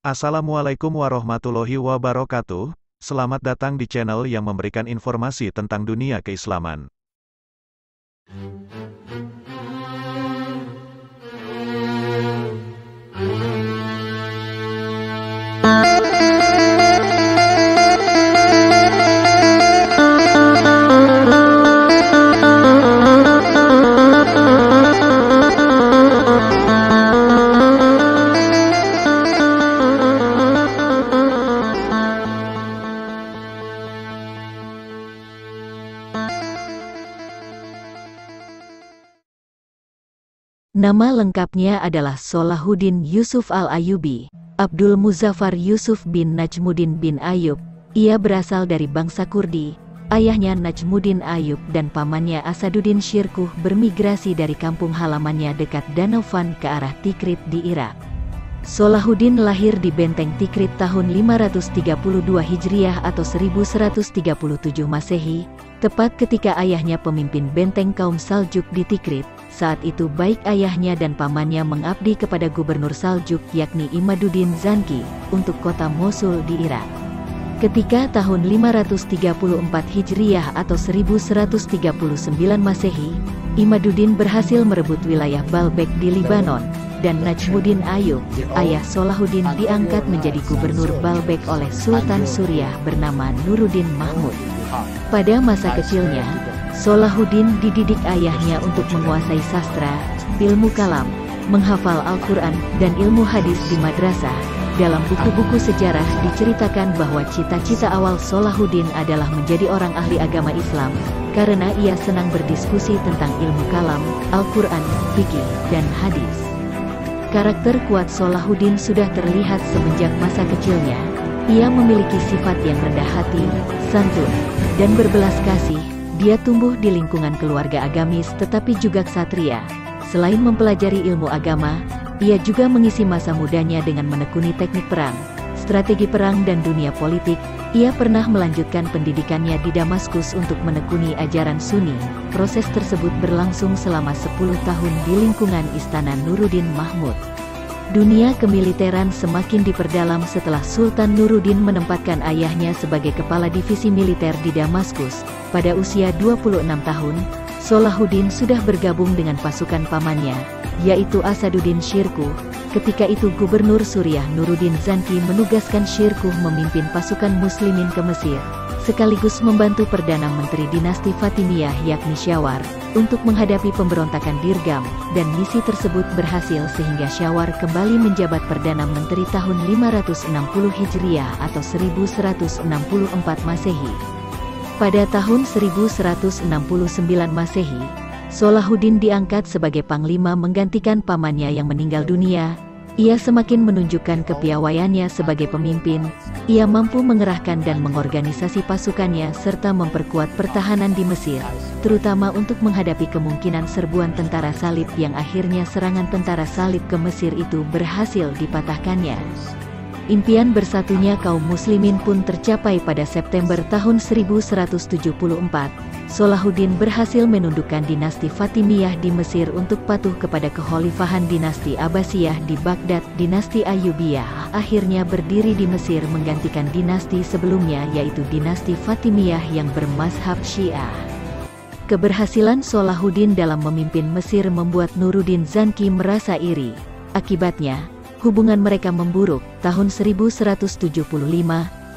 Assalamualaikum warahmatullahi wabarakatuh. Selamat datang di channel yang memberikan informasi tentang dunia keislaman. Nama lengkapnya adalah Sholahuddin Yusuf Al-Ayyubi, Abdul Muzaffar Yusuf bin Najmuddin bin Ayyub. Ia berasal dari bangsa Kurdi. Ayahnya Najmuddin Ayyub dan pamannya Asaduddin Shirkuh bermigrasi dari kampung halamannya dekat Danau Van ke arah Tikrit di Irak. Sholahuddin lahir di Benteng Tikrit tahun 532 Hijriah atau 1137 Masehi, tepat ketika ayahnya pemimpin benteng kaum Saljuk di Tikrit. Saat itu baik ayahnya dan pamannya mengabdi kepada gubernur Saljuk yakni Imaduddin Zanki untuk kota Mosul di Irak. Ketika tahun 534 Hijriah atau 1139 Masehi, Imaduddin berhasil merebut wilayah Baalbek di Libanon, dan Najmuddin Ayyub, ayah Sholahuddin diangkat menjadi gubernur Baalbek oleh Sultan Suriah bernama Nuruddin Mahmud. Pada masa kecilnya, Sholahuddin dididik ayahnya untuk menguasai sastra, ilmu kalam, menghafal Al-Quran, dan ilmu hadis di madrasah. Dalam buku-buku sejarah diceritakan bahwa cita-cita awal Sholahuddin adalah menjadi orang ahli agama Islam, karena ia senang berdiskusi tentang ilmu kalam, Al-Quran, fikih, dan hadis. Karakter kuat Sholahuddin sudah terlihat semenjak masa kecilnya. Ia memiliki sifat yang rendah hati, santun, dan berbelas kasih. Dia tumbuh di lingkungan keluarga agamis tetapi juga ksatria. Selain mempelajari ilmu agama, ia juga mengisi masa mudanya dengan menekuni teknik perang, strategi perang dan dunia politik. Ia pernah melanjutkan pendidikannya di Damaskus untuk menekuni ajaran Sunni. Proses tersebut berlangsung selama 10 tahun di lingkungan istana Nuruddin Mahmud. Dunia kemiliteran semakin diperdalam setelah Sultan Nuruddin menempatkan ayahnya sebagai kepala divisi militer di Damaskus. Pada usia 26 tahun, Sholahuddin sudah bergabung dengan pasukan pamannya, yaitu Asaduddin Shirkuh. Ketika itu Gubernur Suriah Nuruddin Zanki menugaskan Shirkuh memimpin pasukan muslimin ke Mesir, sekaligus membantu Perdana Menteri dinasti Fatimiyah yakni Syawar, untuk menghadapi pemberontakan Dirgam, dan misi tersebut berhasil sehingga Syawar kembali menjabat Perdana Menteri tahun 560 Hijriah atau 1164 Masehi. Pada tahun 1169 Masehi, Sholahuddin diangkat sebagai panglima menggantikan pamannya yang meninggal dunia. Ia semakin menunjukkan kepiawaiannya sebagai pemimpin. Ia mampu mengerahkan dan mengorganisasi pasukannya serta memperkuat pertahanan di Mesir, terutama untuk menghadapi kemungkinan serbuan tentara salib yang akhirnya serangan tentara salib ke Mesir itu berhasil dipatahkannya. Impian bersatunya kaum muslimin pun tercapai pada September tahun 1174. Sholahuddin berhasil menundukkan dinasti Fatimiyah di Mesir untuk patuh kepada kekhalifahan dinasti Abbasiyah di Baghdad. Dinasti Ayyubiyah akhirnya berdiri di Mesir menggantikan dinasti sebelumnya yaitu dinasti Fatimiyah yang bermazhab Syiah. Keberhasilan Sholahuddin dalam memimpin Mesir membuat Nuruddin Zanki merasa iri. Akibatnya, hubungan mereka memburuk. Tahun 1175,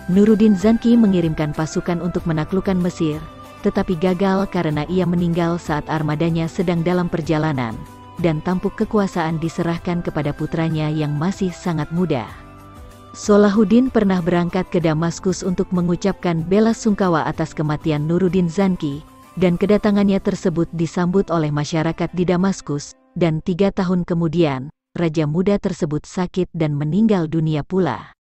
Nuruddin Zanki mengirimkan pasukan untuk menaklukkan Mesir, tetapi gagal karena ia meninggal saat armadanya sedang dalam perjalanan, dan tampuk kekuasaan diserahkan kepada putranya yang masih sangat muda. Sholahuddin pernah berangkat ke Damaskus untuk mengucapkan bela sungkawa atas kematian Nuruddin Zanki, dan kedatangannya tersebut disambut oleh masyarakat di Damaskus, dan 3 tahun kemudian, raja muda tersebut sakit dan meninggal dunia pula.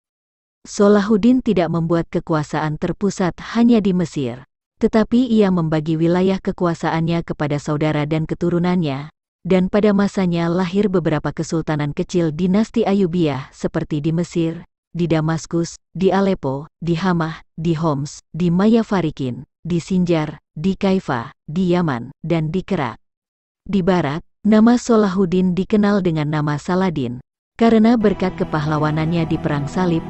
Sholahuddin tidak membuat kekuasaan terpusat hanya di Mesir, tetapi ia membagi wilayah kekuasaannya kepada saudara dan keturunannya, dan pada masanya lahir beberapa kesultanan kecil dinasti Ayyubiyah seperti di Mesir, di Damaskus, di Aleppo, di Hamah, di Homs, di Mayafarikin, di Sinjar, di Kaifa, di Yaman, dan di Kerak. Di barat, nama Sholahuddin dikenal dengan nama Saladin. Karena berkat kepahlawanannya di Perang Salib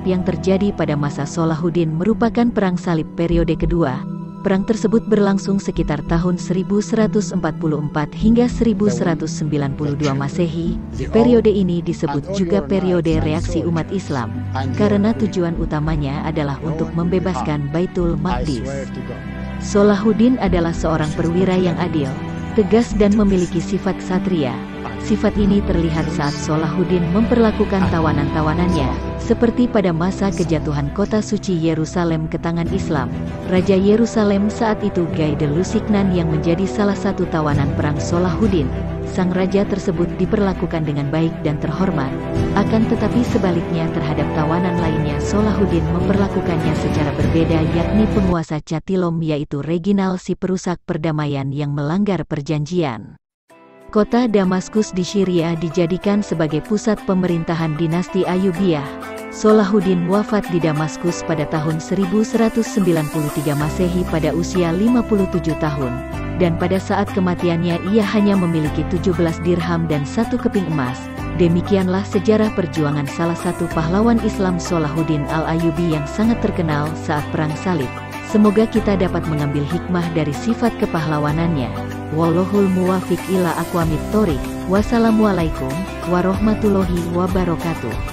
yang terjadi pada masa Salahuddin merupakan Perang Salib periode kedua. Perang tersebut berlangsung sekitar tahun 1144 hingga 1192 Masehi. Periode ini disebut juga periode reaksi umat Islam, karena tujuan utamanya adalah untuk membebaskan Baitul Maqdis. Salahuddin adalah seorang perwira yang adil, tegas dan memiliki sifat ksatria. Sifat ini terlihat saat Salahuddin memperlakukan tawanan-tawanannya, seperti pada masa kejatuhan kota suci Yerusalem ke tangan Islam. Raja Yerusalem saat itu Guy de Lusignan yang menjadi salah satu tawanan perang Salahuddin. Sang raja tersebut diperlakukan dengan baik dan terhormat. Akan tetapi sebaliknya terhadap tawanan lainnya Salahuddin memperlakukannya secara berbeda, yakni penguasa Catilom yaitu Reginald si perusak perdamaian yang melanggar perjanjian. Kota Damaskus di Syria dijadikan sebagai pusat pemerintahan dinasti Ayyubiyah. Salahuddin wafat di Damaskus pada tahun 1193 Masehi pada usia 57 tahun. Dan pada saat kematiannya ia hanya memiliki 17 dirham dan 1 keping emas. Demikianlah sejarah perjuangan salah satu pahlawan Islam Salahuddin Al-Ayyubi yang sangat terkenal saat Perang Salib. Semoga kita dapat mengambil hikmah dari sifat kepahlawanannya. Wallahul muwafiq ila aqwamit thoriq. Wassalamualaikum warahmatullahi wabarakatuh.